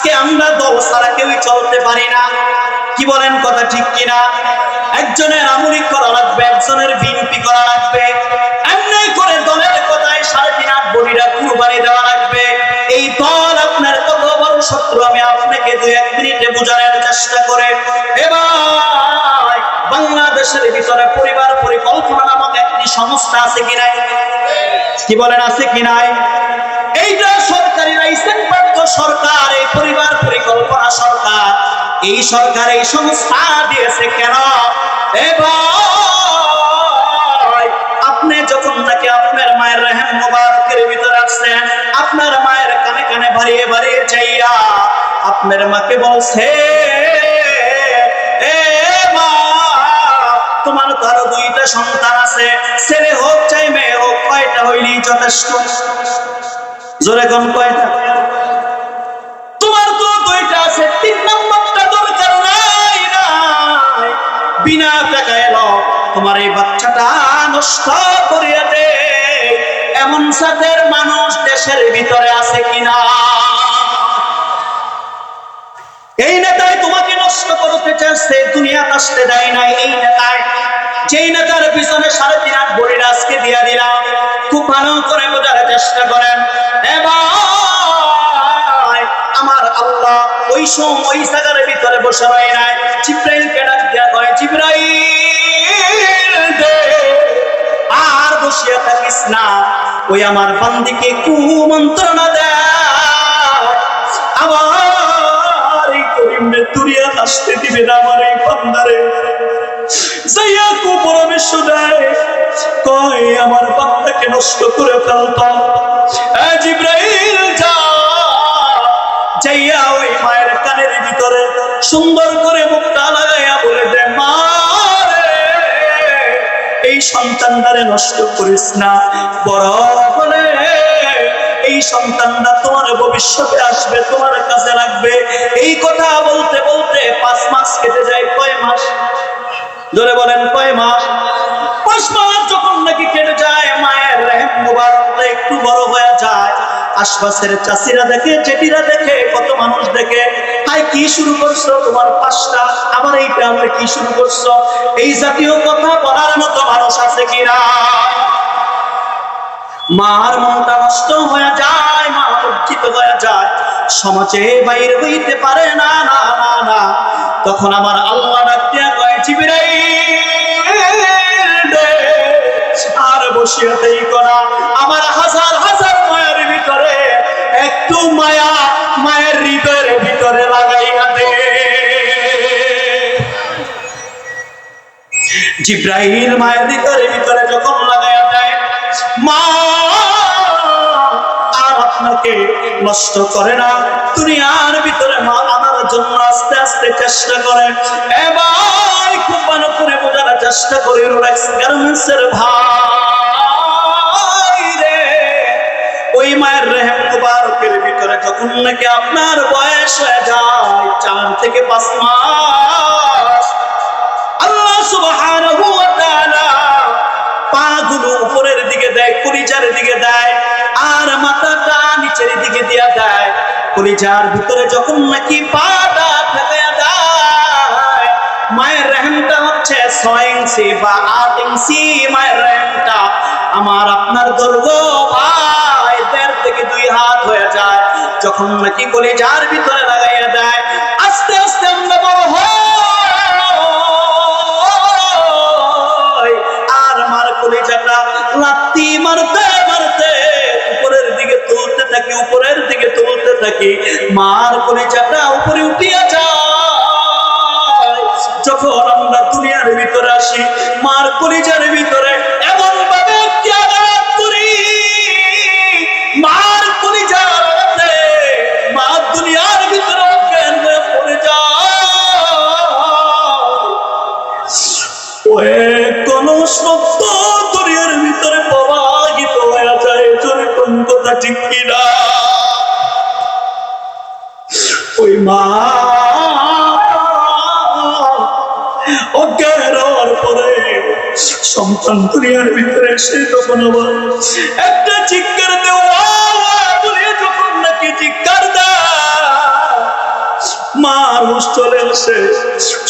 আজকে আমরা দল ছাড়া কেউই চলতে পারি না। কি বলেন, কথা ঠিক কিনা? একজনের আমলি করা লাগবে, একজনের বিএনপি করা লাগবে, এমনি করে দলের কথায় 3.5 বড়িরা কুরবানি দেওয়া লাগবে। এই দল আপনার কত বড় শত্রু আমি আপনাকে 2-1 মিনিটে বোঝানোর চেষ্টা করে। এবার বাংলাদেশের ভিতরে পরিবার পরিকল্পনা নামক একটি সংস্থা আছে কি নাই? কি বলেন, আছে কি নাই? এইটা সরকারি লাইসেন্স প্রাপ্ত সরকার, এই পরিবার পরিকল্পনা সরকার, এই সরকার এই সংস্থা দিয়েছে কেন? এবার আপনি যখন নাকি আপনার মায়ের রেহেম মোবারকের ভিতরে আসছেন, আপনার মায়ের কানে কানে বাড়িয়ে বাড়িয়ে যাইয়া আপনার মাকে বলছে, এ মা, তোমার তো আরো 2টা সন্তান আছে, ছেলে হোক চাই মেয়ে হোক, কয়টা হইলেই যথেষ্ট। জোরে কোন কয়টা? তোমার তো 2টা আছে, 3 নম্বরটা দরকার নাই। বিনা টাকায় এলো তোমার এই বাচ্চাটা নষ্ট করিয়া দে, এমন সাথের মানুষ দেশের ভিতরে আছে কিনা? এই নেতাই তোমাকে নষ্ট করতে চাচ্ছে, দুনিয়াতে আসতে দেয় নাই এই নেতায়। যেই নেতার পিছনে 3.5 বড়ি আজকে দিয়া দিলাম, খুব ভালো করে বোঝার চেষ্টা করেন। এবার আমার আল্লাহ ওই সময় জায়গার ভিতরে বসে রয় নাই, জিব্রাইলকে ডাক দিয়া কয়, জিব্রাইল আর বসিয়া থাকিস না, ওই আমার বান্দিকে কুমন্ত্রণা দেয়, আমার এই করিমরে দুনিয়া আসতে দিবে না, আমার এই বান্দারে যাইয়া কুপরামর্শ দেয়, কয় আমার বান্দাকে নষ্ট করে ফেলতাম। জিব্রাইল যা যাইয়া ওই মায়ের কানের ভিতরে সুন্দর করে মুখটা লাগাইয়া বলে দে, মা এই সন্তানটারে নষ্ট করিস না, বড় হলে এই সন্তানটা তোমার ভবিষ্যতে আসবে, তোমার কাছে লাগবে। এই কথা বলতে বলতে 5 মাস কেটে যায়। কয় মাস? ধরে বলেন, কয় মাস? 5 মাস যখন নাকি কেটে যায়, মায়ের রেহেম মোবারকটা একটু বড় হয়ে যায়। আশপাশের চাষিরা দেখে, চেটিরা দেখে, কত মানুষ দেখে, হাই কি শুরু করছো তোমার 5টা, আবার এইটা আমরা কি শুরু করছো? এই জাতীয় কথা বলার মতো মানুষ আছে কিনা? মার মনটা নষ্ট হয়ে যায়, মা লজ্জিত হয়ে যায়, সমাজে বাইরে হইতে পারে না। না না না, তখন আমার আল্লাহ ডাক দিয়া কয়, জিবরাইল আর বসিয়া দেই করা, আমার হাজার হাজার মায়ের ভিতরে একটু মায়া মায়ের হৃদয়ের ভিতরে লাগাইয়া দে। জিবরাইল মায়ের হৃদয়ের ভিতরে যখন লাগাইয়া দেয়, মা আর আপনাকে নষ্ট করে না, দুনিয়ার ভিতরে মা আনার জন্য আস্তে আস্তে চেষ্টা করে। এবার খুব ভালো করে বোঝার চেষ্টা করে, রোলেক্স গার্মেন্টসের ভাই রে, ওই মায়ের রেহেম মুবারকের ভিতরে যখন নাকি আপনার বয়স হয়ে যায় 4 থেকে 5 মাস, আল্লাহ সুবহানাহু ওয়া তাআলা পাগুলো উপরের দিকে দেয়, কলিজার দিকে দেয়, আর মাথাটা নিচের দিকে দিয়া দেয়। কলিজার ভিতরে যখন নাকি পাটা ঠেকায়া দেয়, মায়ের রেহেমটা হচ্ছে 6 ইঞ্চি বা 8 ইঞ্চি মায়ের রেহেমটা। আমার আপনার দৈর্ঘ্য ভাই 1.5 থেকে 2 হাত হয়ে যায়। যখন নাকি কলিজার ভিতরে লাগাইয়া দেয়, আস্তে আস্তে আমরা বড় হয়, আর মার কলিজাটা লাত্তি মারতে মারতে উপরের দিকে তুলতে থাকি, উপরের দিকে তুলতে থাকি, মার কলিজাটা উপরে উঠিয়া যায়। যখন আমরা দুনিয়ার ভিতরে আসি, মার কলিজার ভিতরে এমন ভাবে আঘাত করি, মার কলিজাতে মা দুনিয়ার ভিতরে অজ্ঞান হয়ে পড়ে যায়, কোন শব্দ দুনিয়ার ভিতরে প্রবাহিত হয়ে যায়। জোরে কোন কথা ঠিক কিনা? ওই মা অজ্ঞান হওয়ার পরে সন্তান দুনিয়ার ভিতরে এসে তখন আবার একটা চিৎকার দেওয়া, যখন নাকি চিৎকার দেয়, মার হুঁশ চলে আসে,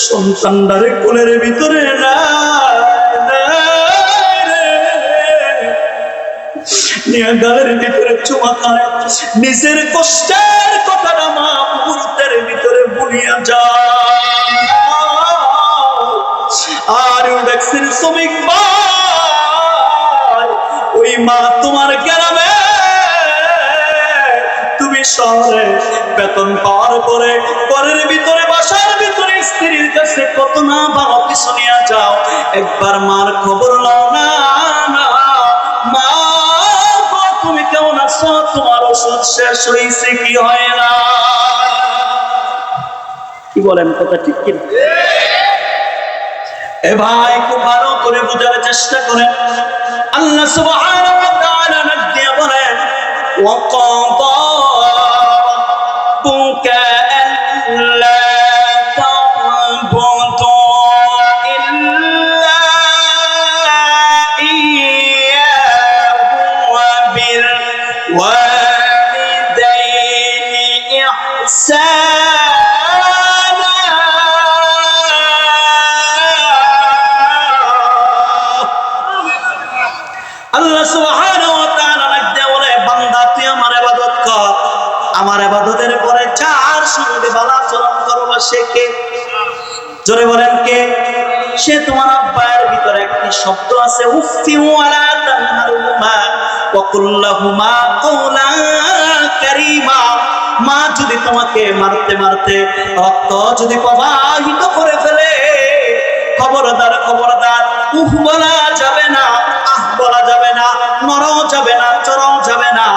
সন্তানটারে কোলের ভিতরে না নিয়ে গালের ভিতরে চুমা খায়, নিজের কষ্টের কথাটা মা মুহূর্তের ভিতরে ভুলিয়া যায়। আর দেখছেন শ্রমিক ভাই, ওই মা তোমার গ্রামে, তুমি শহরে বেতন পাওয়ার পরে ঘরের ভিতরে বাসার ভিতরে স্ত্রীর কাছে কত না ভালো কিছু নিয়ে যাও, একবার মার খবর লও না। মা তুমি কেমন আছো, তোমার ওষুধ শেষ হয়েছে কি হয় না? কি বলেন, কথা ঠিক কিনা? এ ভাই খুব ভালো করে বোঝার চেষ্টা করেন। আল্লাহ সুবহানাহু ওয়া তাআলা ডাক দিয়ে বলেন, ওয়াকাদা রাব্বুকা আল্লা তা'বুদু ইল্লা ইয়্যাহু ওয়া বিল ওয়ালিদাইনি ইহসানা। আল্লাহ সুবহানাহু ওয়া তাআলা ডাকতে বলে, বান্দা তুই আমার ইবাদত কর, আমার ইবাদতের পরে যার সঙ্গে ভালো আচরণ করবা সে কে? জোরে বলেন কে? সে তোমার আব্বার ভিতরে একটি শব্দ আছে, উফি ওয়ালা তানহারুমা ওয়া কুল লাহুমা কাওলান কারীমা। মা যদি তোমাকে মারতে মারতে রক্ত যদি প্রবাহিত করে ফেলে, খবরদার খবরদার, উফ বলা যাবে না, আহ বলা যাবে না, নড়াও যাবে না, চড়াও যাবে না।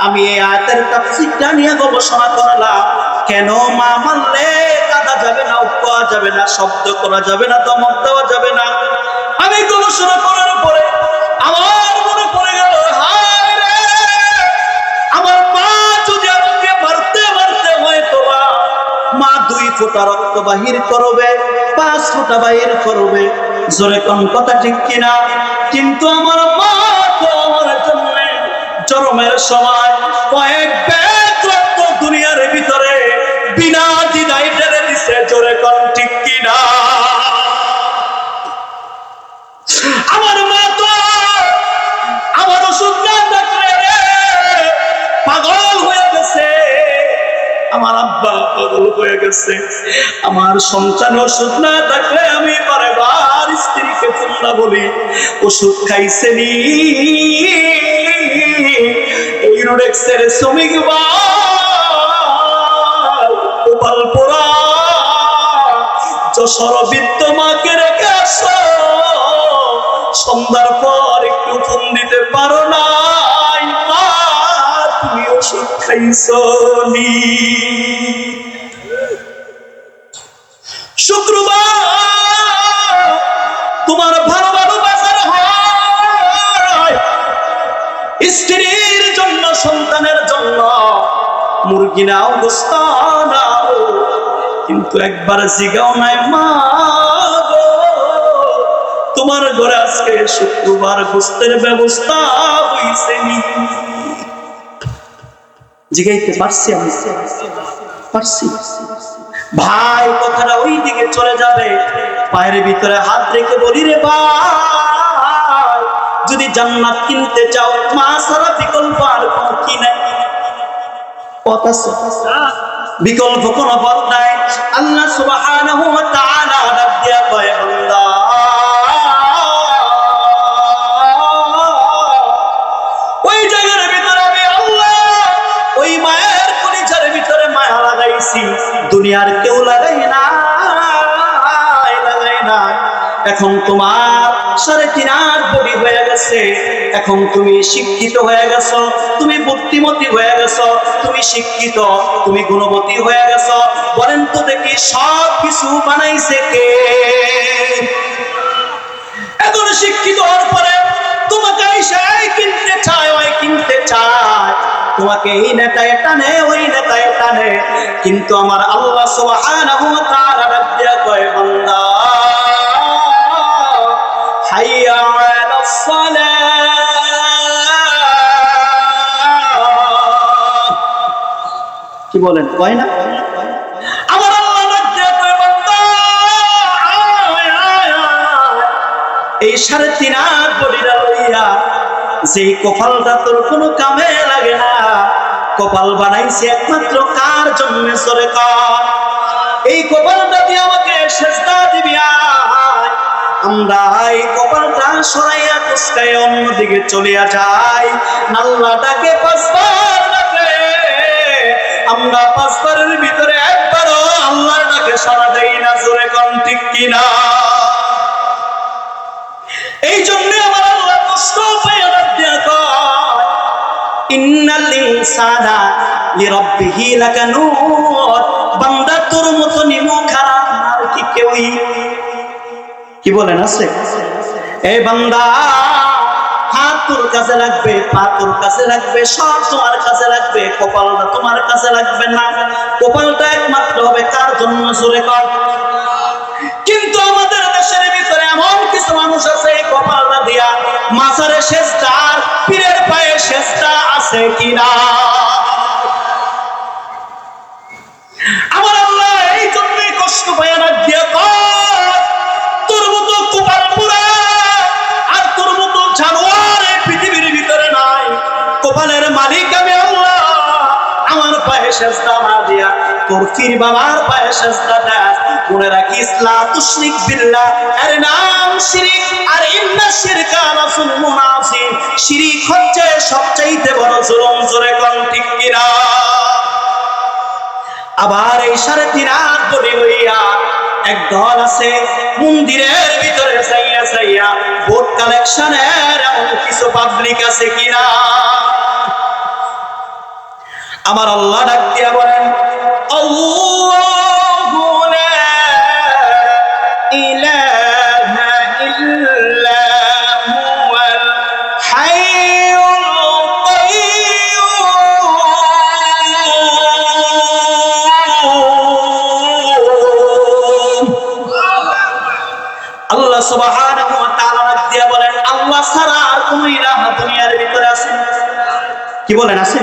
আমি এই আয়াতের তাফসীরটা নিয়ে গবেষণা করলাম, কেন মা মারলে কাঁদা যাবে না, উঠা যাবে না, শব্দ করা যাবে না, ধমক দেওয়া যাবে না। আমি গবেষণা করার পরে আমার মনে পড়ে গেল, হায় রে, আমার মা যদি আমাকে মারতে মারতে হয়তো মা 2 ফোঁটা রক্ত বাহির করবে, 5 ফোঁটা বাহির করবে, জোরে কোন কথা ঠিক কিনা? কিন্তু আমার মা তো আমার জন্য জন্মের সময় কয়েক ব্যাগ রক্ত দুনিয়ার ভিতরে বিনা দ্বিধায় ঢেলে দিছে, জোরে কোন ঠিক কিনা? আমার মা তো আমার ওষুধ না থাকলে পাগল হয়ে গেছে, আমার আব্বা পাগল হয়ে গেছে। আমার সন্তান ওষুধ না থাকলে আমি বারবার স্ত্রীকে ফোনটা বলি, ওষুধ খাইছে নি? এই রোডেক্সের শ্রমিক ভাই, গোপালপুরা যশোর বৃদ্ধ মাকে রেখে আসো, সন্ধ্যার পর একটু ফোন দিতে পারো না? মা তুমি ওষুধ খাইছো নি? শুক্রবার তোমার ভালো ভালো বাজার হয়, স্ত্রীর জন্য, সন্তানের জন্য মুরগি নাও, গোস্ত নাও, কিন্তু একবার জিগাও নাই, মা গো তোমার ঘরে আজকে শুক্রবার গোস্তের ব্যবস্থা হইছে নি? জিগাইতে পারছি আমি? পারছি? ভাই কথাটা ওই দিকে চলে যাবে, পায়ের ভিতরে হাত রেখে বলি, রে ভাই, যদি জান্নাত কিনতে চাও মা ছাড়া বিকল্প আর কোনো কি নাই? পথ আছে? বিকল্প কোনো পথ নাই। আল্লাহ সুবহানাহু ওয়া তাআলা ডাক দিয়া কয়, বান্দা ওই জায়গার ভিতরে আমি আল্লাহ ওই মায়ের কলিজার ভিতরে মায়া লাগাইছি, দুনিয়ার কেউ লাগাই না। এখন তোমার 3.5 বডি হয়ে গেছে, এখন তুমি শিক্ষিত হয়ে গেছো, তুমি বুদ্ধিমতী হয়ে গেছো, তুমি শিক্ষিত, তুমি গুণবতী হয়ে গেছো। বলেন তো দেখি, সব কিছু বানাইছে কে? এখন শিক্ষিত হওয়ার পরে তোমাকে কিনতে চায়, ওই কিনতে চায়, তোমাকে এই নেতায় টানে, ওই নেতায় টানে, কিন্তু আমার আল্লাহ সুবহানাহু ওয়া তাআলা ডাক দিয়া কয়, বান্দা হাইয়া আলাস সালাহ। কি বলেন, কয় না? আমার এই 3.5 বডিটা লইয়া যেই কপালটা তোর কোনো কামে লাগে না, কপাল বানাইছে একমাত্র কার জন্য? সরে কর। এই কপালটা দিয়ে আমাকে সেজদা দিবি। আমরা এই কপালটা সরাইয়া কুসকাই অন্যদিকে চলিয়া যাই। আল্লাহ ডাকে 5 বার ডাকে, আমরা 5 বারের ভিতরে একবারও আল্লাহর ডাকে সাড়া দেই না। জোরে কোন ঠিক কিনা? এই জন্য আমার আল্লাহ কষ্ট পায় ডাক দিয়া কয়, ইন্নাল ইনসানা লিরাব্বিহি লাকানুত। বান্দা তোর মতো নিমো খারাপ আর কি কেউই, কি বলেন আছে? এই বান্দা, হাত তোর কাছে লাগবে, পা তোর কাছে লাগবে, সব তোমার কাছে লাগবে, কপালটা তোমার কাছে লাগবে না। কপালটা একমাত্র হবে কার জন্য? জোরে কর। কিন্তু আমাদের দেশের ভিতরে এমন কিছু মানুষ আছে, এই কপালটা দিয়া মাজারে সেজদা আর পীরের পায়ে সেজদা আছে কিনা? আমার আল্লাহ এই জন্যই কষ্ট পায় না দিয়া কয়, তোর মতো কপাল পুরা আর তোর মতো জানোয়ার এই পৃথিবীর ভিতরে নাই। কপালের মালিক আমি আল্লাহ। আমার পায়ে সেজদা না দিয়া তোর পীর বাবার পায়ে সেজদা দেয়। মনে রাখিস, লা তুশরিক বিল্লাহ, এর নাম শিরিক। আর ইন্না শিরকা লাযুলমুন আযীম, শিরিক হচ্ছে সবচাইতে বড় জুলুম। জোরে কোন ঠিক কিনা? আবার এই 3.5 বডি লইয়া একদল আছে মন্দিরের ভিতরে যাইয়া যাইয়া ভোট কালেকশনের এমন কিছু পাবলিক আছে কিনা? আমার আল্লাহ ডাক দিয়া বলেন, আল্লাহু লা ইলাহা ইল্লা হুয়াল হাইয়ুল কাইয়্যুম। আল্লাহ সুবহানাহু ওয়া তাআলা ডাক দিয়া বলেন, আল্লাহ ছাড়া আর কোন ইলাহ দুনিয়ার ভিতরে আছে? কি বলেন, আছে?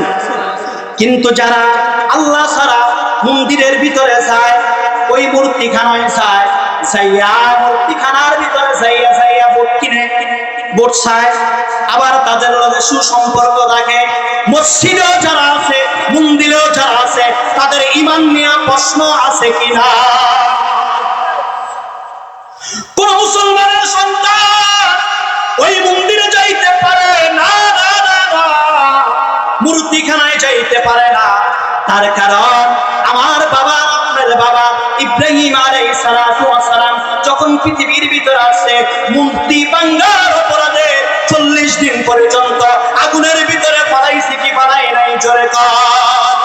কিন্তু যারা আল্লাহ ছাড়া মন্দিরের ভিতরে যায়, ওই মূর্তিখানায় যায়, যাইয়া মূর্তিখানার ভিতরে যাইয়া যাইয়া ভোট কিনে, ভোট চায়, আবার তাদের লগে সুসম্পর্ক থাকে। মসজিদেও যারা আছে, মন্দিরেও যারা আছে, তাদের ঈমান নিয়ে প্রশ্ন আছে কিনা? কোন মুসলমানের সন্তান ওই মন্দিরে যাইতে পারে না, মূর্তিখানায় যাইতে পারে না। তার কারণ আমার বাবা, আপনার বাবা ইব্রাহিম আলাইহিস সালাতু ওয়াস সালাম যখন পৃথিবীর ভিতরে আসছে, মূর্তি ভাঙার অপরাধে 40 দিন পর্যন্ত আগুনের ভিতরে ফালাইছে কি ফালাই নাই? জোরে কর।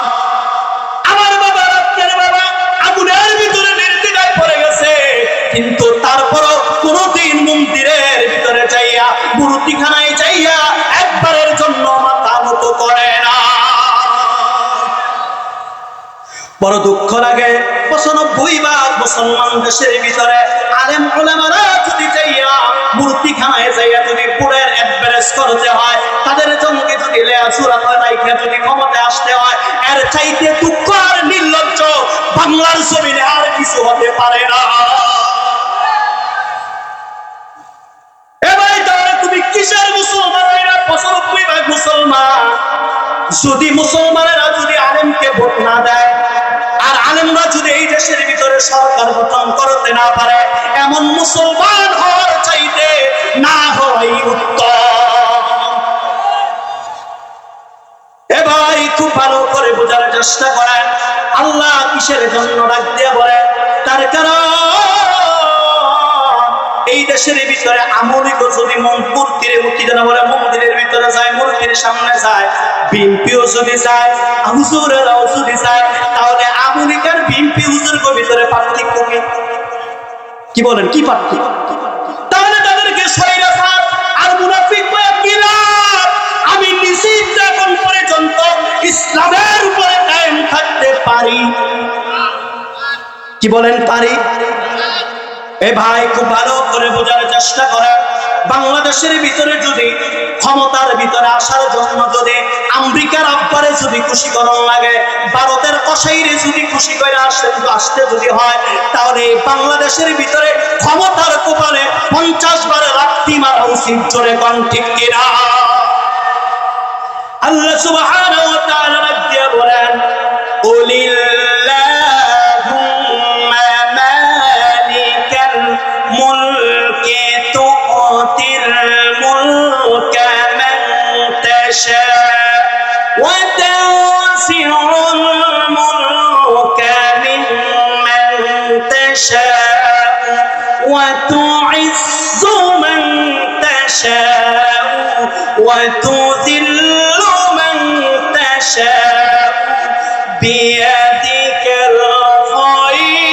আমার বাবা, আপনার বাবা আগুনের ভিতরে নির্দ্বিধায় পড়ে গেছে, কিন্তু তারপরও কোনদিন মন্দিরের ভিতরে যাইয়া, মূর্তিখানায় যাইয়া একবারের জন্য মাথা নত করে না। বড় দুঃখ লাগে, 95% মুসলমান দেশের ভিতরে আলেম উলামারা যদি যাইয়া মূর্তিখানায় যাইয়া যদি পুরের অ্যাডভারেজ করতে হয়, তাদের জঙ্গি যদি লেয়াসুরাতে রাইখা যদি ক্ষমতায় আসতে হয়, এর চাইতে দুঃখ আর নির্লজ্জ বাংলার জমিনে আর কিছু হতে পারে না। এবার তাহলে তুমি কিসের মুসলমান? 95% মুসলমান। যদি মুসলমানেরা যদি আলেমকে ভোট না দেয়, আর আলেমরা যদি এই দেশের ভিতরে সরকার গঠন করতে না পারে, এমন মুসলমান হওয়ার চাইতে না হওয়াই উত্তম। এ ভাই, খুব ভালো করে বোঝার চেষ্টা করেন আল্লাহ কিসের জন্য ডাক দিয়ে বলে। তার কারণ এই দেশের ভিতরে আমলিক যদি মূর্তির মুক্তিদানা বলে মন্দিরের ভিতরে যায়, মূর্তির সামনে যায়, বিএনপিও যদি যায়, হুজুরেরাও যদি যায়, তাহলে আমলিক আর বিএনপি হুজুরের ভিতরে পার্থক্য কি? বলেন, কি পার্থক্য? তাহলে তাদেরকে শরীয়ত আর মুনাফিক বলে কি লাভ? আমি নিশ্চিত এখন পর্যন্ত ইসলামের উপরে কায়েম থাকতে পারি। কি বলেন, পারি? এ ভাই, খুব ভালো করে বোঝার চেষ্টা করেন। বাংলাদেশের ভিতরে যদি ক্ষমতার ভিতরে আসার জন্য যদি আমেরিকার আব্বারে যদি খুশি করার লাগে, ভারতের কসাইরে যদি খুশি করে আসতে যদি হয়, তাহলে বাংলাদেশের ভিতরে ক্ষমতার কপালে 50 বার লাথি মারা উচিত। জোরে কোন ঠিক কিনা? আল্লাহ সুবহানাহু ওয়া তাআলা রাব্বিয়া বলেন, কুলিল্লাহুম্মা মালিকাল মুলকি তুতিল মুলকা মান তাশা ওয়া তানসিউল মুলকা মিম্মান তাশা ওয়া তুইজ্জু মান তাশা ওয়া তুযিল্লু মান তাশা বিয়াদিকাল খায়র।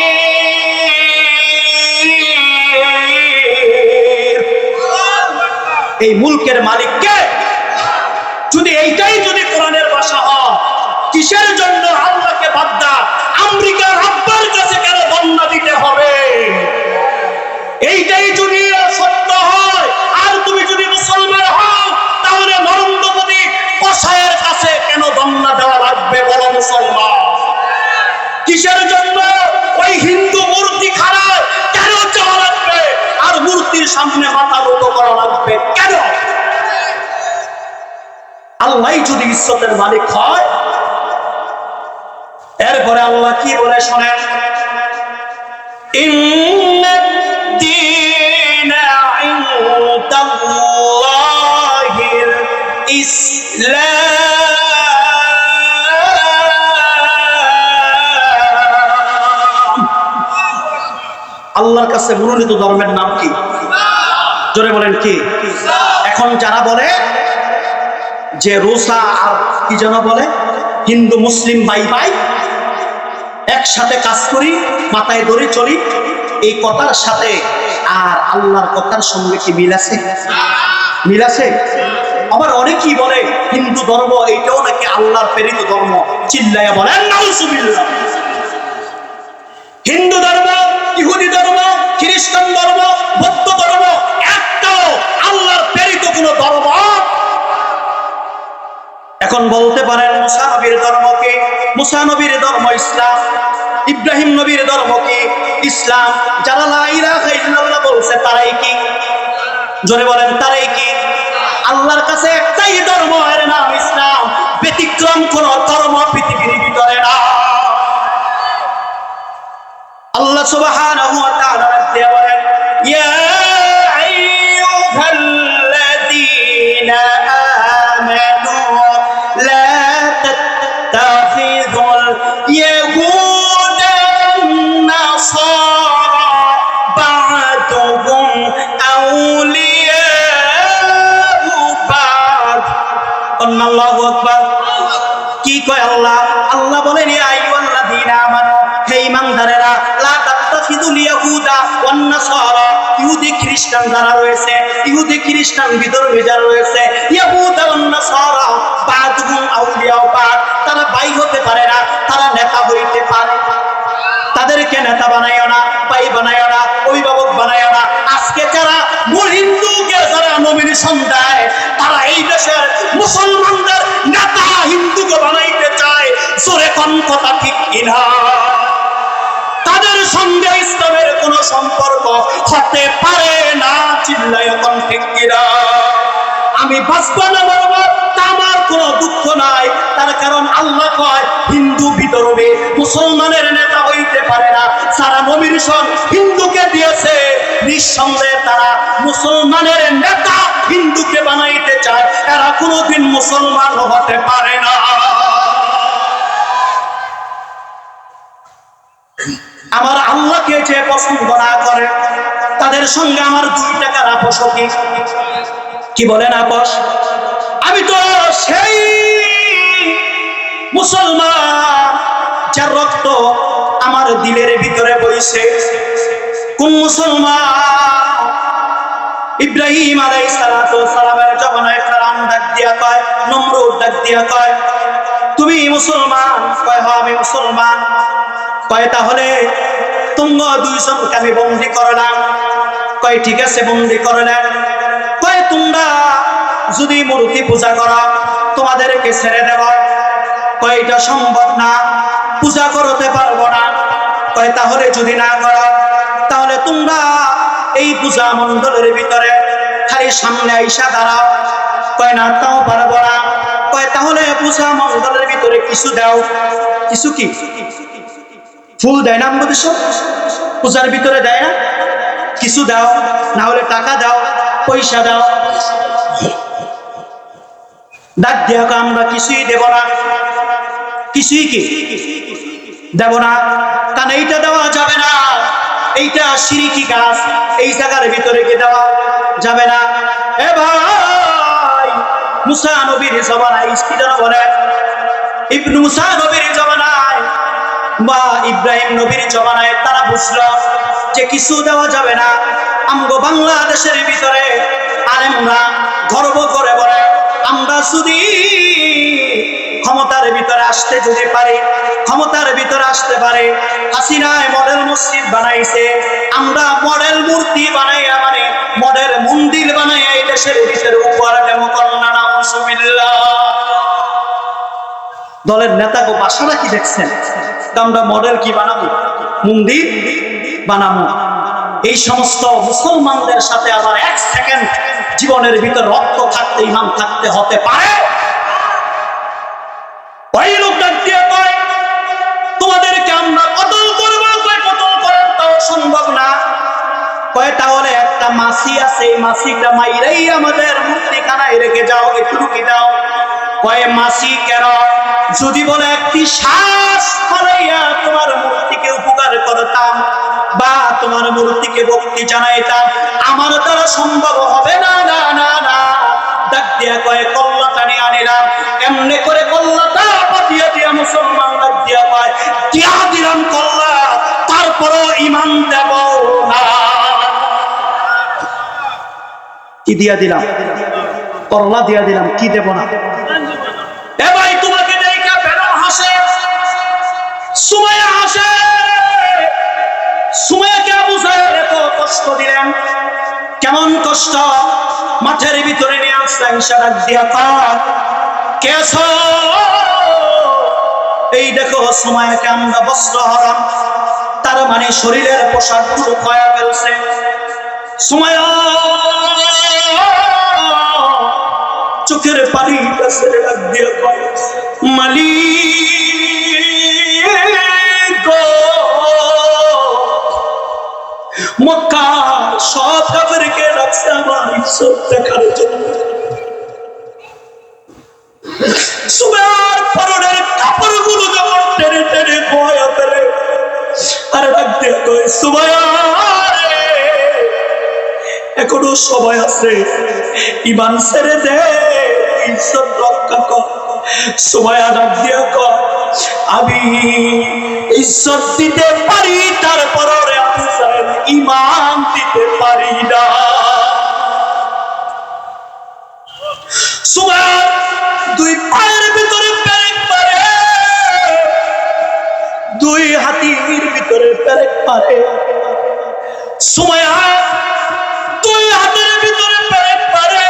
এই মুলকের মালিক কে? যদি এইটাই যদি কোরআনের ভাষা হয়, কিসের জন্য আল্লাহকে বাদ দা আমেরিকার আব্বার কাছে কেন বন্যা দিতে হবে? এইটাই যদি সত্য হয়, আর তুমি যদি মুসলমান হও, তাহলে নরেন্দ্র মোদী কসাইয়ের কাছে কেন বন্যা দেওয়া লাগবে? বলো মুসলমান, কিসের জন্য ওই হিন্দু মূর্তি খারাপ কেন চাওয়া লাগবে? আর মূর্তির সামনে মাথা নত করা লাগবে কেন? আল্লাহ যদি ইজ্জতের মালিক হয়, এরপরে আল্লাহ কি বলে শোনেন, ইন্নাদ-দীনা ইনদাল্লাহিল ইসলাম। আল্লাহর কাছে মনোনীত ধর্মের নাম কি? জোরে বলেন কি? এখন যারা বলে যে রোজা আর কি যেন বলে, হিন্দু মুসলিম ভাই ভাই একসাথে কাজ করি, মাথায় ধরে চলি, এই কথার সাথে আর আল্লাহর কথার সঙ্গে কি মিল আছে? মিল আছে? আবার অনেকেই বলে হিন্দু ধর্ম এইটাও নাকি আল্লাহর প্রেরিত ধর্ম। চিল্লায়া বলেন নাউজুবিল্লাহ। হিন্দু ধর্ম, ইহুদি ধর্ম, খ্রিস্টান ধর্ম, বৌদ্ধ ধর্ম একটাও আল্লাহর প্রেরিত কোন ধর্ম। এখন বলতে পারেন মুসা নবীর ধর্ম কি? মুসা নবীর ধর্ম ইসলাম। ইব্রাহিম নবীর ধর্ম কি? ইসলাম। যারা লা ইলাহা ইল্লাল্লাহ বলছে তারাই কি? জোরে বলেন তারাই কি? আল্লাহর কাছে একটাই ধর্ম, এর নাম ইসলাম। ব্যতিক্রম কোন ধর্ম পৃথিবীর ভিতরে না। আল্লাহ সুবহানাহু ওয়া তাআলা বলেন, ইয়া আইয়ুহাল্লাযীনা আমানু লা তাত্তাখিযুল ইয়াহুদা ওয়ান-নাসারা বা'দুহুম আউলিয়াউ বা'দ। আল্লাহু আকবার। কি কয় আল্লাহ? আল্লাহ বলেন, ইয়া আইয়ুহাল্লাযীনা আমানু, হে ঈমানদারেরা, লা তাত্তাখিযুল ইয়াহুদা ওয়ান নাসারা, ইহুদি খ্রিস্টান যারা রয়েছে, ইহুদি খ্রিস্টান বিধর্মী যারা রয়েছে, ইয়াহুদা ওয়ান নাসারা বা'দুহুম আউলিয়াউ বা'দ, তারা ভাই হতে পারে না, তারা নেতা হইতে পারে। তাদেরকে নেতা বানাইও না, ভাই বানাইও না, অভিভাবক বানাইও না। আজকে যারা মূল হিন্দুকে যারা নমিনেশন দেয়, তারা এই দেশের মুসলমানদের নেতা হিন্দুকে বানাইতে চায়। জোরে কোন কথা ঠিক কিনা? তাদের সঙ্গে ইসলামের কোন সম্পর্ক হতে পারে না। চিল্লায় কোন ঠিক কিনা? আমি বাঁচবো না মরবো তা আমার কোনো দুঃখ নাই, তার কারণ আল্লাহ কয় হিন্দু বিধর্মী মুসলমানের নেতা হইতে পারে না। সারা নমিনেশন হিন্দুকে দিয়েছে, নিঃসন্দেহে তারা মুসলমানের নেতা হিন্দুকে বানাইতে চায়, এরা কোনোদিন মুসলমান হতে পারে না। আমার আল্লাহকে যে পছন্দ না করে, তাদের সঙ্গে আমার 2 টাকার আপোষ কি বলেন আপোষ? আমি তো সেই মুসলমান যার রক্ত আমার দিলের ভিতরে বইছে। কোন মুসলমান? ইব্রাহিম আলাইহিস সালাতু ওয়াস সালামের জমানায় ফেরাউন ডাক দিয়া কয়, নমরুদ ডাক দিয়া কয়, তুমি মুসলমান? কয় হ্যাঁ আমি মুসলমান। কয় তাহলে তোমরা 2 জনকে আমি বন্দী করলাম। কয় ঠিক আছে বন্দী করলেন। তোমরা যদি মূর্তি পূজা করো তোমাদেরকে ছেড়ে দেব। কয় এটা সম্ভব না, পূজা করতে পারবো না। কয় তাহলে যদি না করো তাহলে তোমরা এই পূজা মণ্ডলের ভিতরে খালি সামনে আইসা দাঁড়াও। কয় না, তাও পারবো না। কয় তাহলে পূজা মণ্ডলের ভিতরে কিছু দাও। কিছু কি? ফুল দেয় না আমাদের সব পূজার ভিতরে দেয় না? কিছু দাও, না হলে টাকা দাও, পয়সা দাও। ডাক দিয়া আমরা কিছুই দেব না, কিছুই কি দেব না। কারণ এইটা দেওয়া যাবে না, এইটা শিরকি কাজ, এই জায়গার ভিতরে কি দেওয়া যাবে না। এ ভাই, মুসা নবীর জমানায় স্ত্রীরা বলে, ইবনে মুসা নবীর জমানায় বা ইব্রাহিম নবীর জমানায় তারা বুঝলো যে কিছু দেওয়া যাবে না। আমগো বাংলাদেশের ভিতরে আলেমরা গর্ব করে বলে, আমরা যদি ক্ষমতার ভিতরে আসতে যদি পারি, ক্ষমতার ভিতরে আসতে পারে, হাসিনায় মডেল মসজিদ বানাইছে, আমরা মডেল মূর্তি বানাইয়া মানে মডেল মন্দির বানাইয়া এই দেশের ভিতরে উপহার দেব। কন্যা নাউজুবিল্লাহ। দলের নেতাকে বাসাটা কি দেখছেন? আমরা মডেল কি বানাবো, মন্দির বানাবো। এই সমস্ত মুসলমানদের সাথে আবার এক সেকেন্ড জীবনের ভিতর রক্ত থাকতে, ইমান থাকতে হতে পারে? ওই লোকটা দিয়ে কয় তোমাদেরকে আমরা কতল করবো, কয় কতল করার তাও সম্ভব না। কয় তাহলে একটা মাসি আছে, এই মাসিটা মাইরাই আমাদের মূর্তিখানায় রেখে যাও, একটু কি দাও। কয় মাসি কেন? যদি বলে একটি শ্বাস ফলাইয়া তোমার মূর্তিকে উপকার করতাম বা তোমার মূর্তিকে ভক্তি জানাইতাম, আমার দ্বারা সম্ভব হবে না। না না না, ডাক দিয়া কয় কল্লাটা নিয়ে আনিলাম। এমনি করে কল্লাটা পাঠিয়ে দিয়া মুসলমান ডাক দিয়া কয় দিয়া দিলাম কল্লা, তারপরও ইমান দেব না। কি দিয়া দিলাম? কল্লা দিয়া দিলাম, কি দেব না? এ ভাই, তোমাকে দেখা বেরো হাসে, সুমাইয়া হাসে। সুমাইয়াকে আবু জাহেল এত কষ্ট দিলেন। কেমন কষ্ট? মাঠের ভিতরে নিয়ে আসলেন, সারা দিয়া কয় কে আছো? এই দেখো সুমাইয়াকে আমরা বস্ত্র হরণ, তার মানে শরীরের পোশাক গুলো খয়া ফেলছে। সুমাইয়া চোখের পানি কাছে ডাক দিয়ে কয় মালিক গো, মক্কার সব কাফেরকে রাখছে আমার ইজ্জত দেখার জন্য। সুমাইয়ার পরনের কাপড়গুলো যখন টেনে টেনে খোয়া ফেলে, আর ডাক দিয়ে কয় সুমাইয়া এখনো সময় আছে, ইমান ছেড়ে দে, ইজ্জত রক্ষা কর। সুমাইয়া ডাক দিয়া কয় আমি ইজ্জত দিতে পারি, তারপর আবু জাহেল ইমান দিতে পারি না। সুমাইয়া দুই পায়ের ভিতরে পেরেক মারে, দুই হাতির ভিতরে পেরেক মারে। সুমাইয়া দুই হাতের ভিতরে পেরেক মারে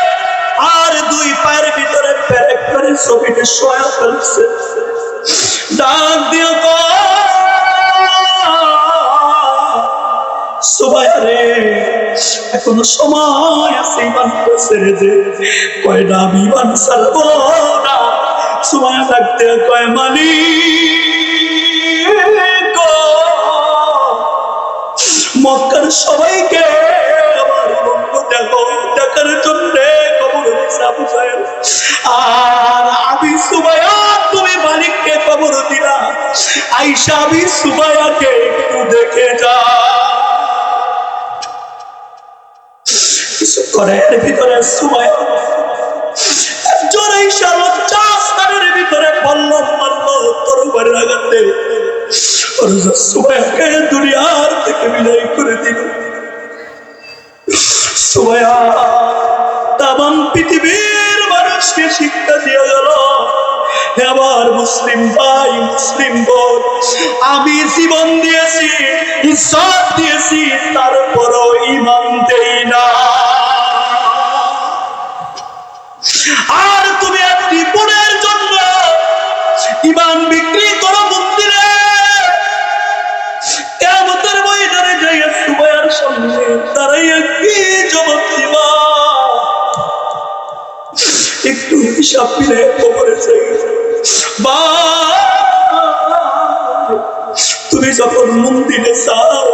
আর দুই পায়ের ভিতরে পেরেক করে ছবিতে শোয়া ফেলছে। ডাক দিয়ে সুমাইয়া রে, এখনো সময় আছে, ইমান ছেড়ে দে। কয় না, আমি ইমান ছাড়বো না। সুমাইয়া ডাক দিয়ে কয় মালিক গো, মক্কার সবাইকে আমার বন্ধু দেখো, দেখার জন্য কবর দিছে আবু জাহেল। আর আমি সুমাইয়া, তুমি মালিককে কবর দিলা, আইসা আমি সুমাইয়াকে একটু দেখে যা। ঘরের ভিতরে সুমাইয়া একজন আইসা লজ্জাস্থানের ভিতরে বলল মারলো তরবারির আঘাতে, সুমাইয়াকে দুনিয়ার থেকে বিদায় করে দিল। সুমাইয়া তামাম পৃথিবীর মানুষকে শিক্ষা দিয়ে গেল, আমার মুসলিম ভাই, মুসলিম বোন, আমি জীবন দিয়েছি, ইজ্জত দিয়েছি, তারপরও ঈমান দেই না। সামনে দাঁড়াইয়া কি জবাব দিবা? একটু হিসাব মিলে কবরে যাই। তুমি যখন মন্দিরে যাও,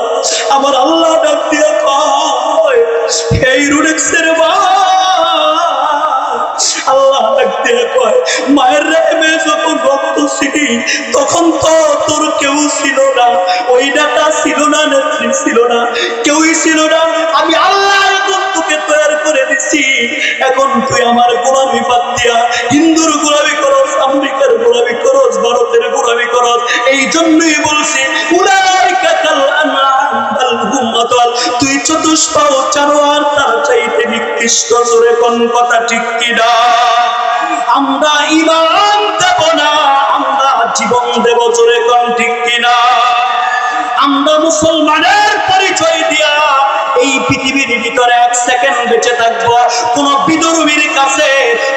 আমার আল্লাহ ডাক দিয়া কয়, এই রুডেক্সের আল্লাহ ডাক দিয়া কয়, মায়ের রেমে যখন রক্ত ছিলি তখন তো তোর কেউ ছিল না, ওই ডাটা ছিল না, নেত্রী ছিল না, কেউই ছিল না। আমি আল্লাহ এখন তোকে তৈরি করে দিছি। এখন তুই আমার গোলামি বাদ দিয়া হিন্দুর গোলামি করস, আমেরিকার গোলামি করস, ভারতের গোলামি করস। এই জন্যই বলছি উলাইকা কাল আনআম বাল হুম আদাল। তুই চতুষ্পাও জানোয়ার, তার চাইতে নিকৃষ্ট। জোরে কোন কথা ঠিক কি না? আমরা ঈমান দেব না, আমরা জীবন দেব। জোরে কোন ঠিক কি না? আমরা মুসলমানের পরিচয় দিয়া এই পৃথিবীর ভিতরে 1 সেকেন্ড বেঁচে থাকবো। কোন বিধর্মীর কাছে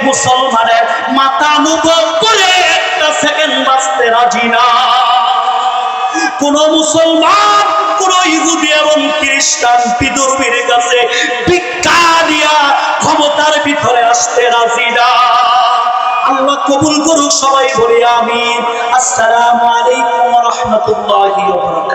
মুসলমানের মাথা নত করে 1 সেকেন্ড বাঁচতে রাজি না। কোন মুসলমান, কোন ইহুদি এবং খ্রিস্টান বিধর্মীর কাছে ভিক্ষা দিয়া ক্ষমতার ভিতরে আসতে রাজি না। আল্লাহ কবুল করুক। সবাই বলি আমিন। আসসালামু আলাইকুম ওয়া রাহমাতুল্লাহি ওয়া বারাকাতুহু।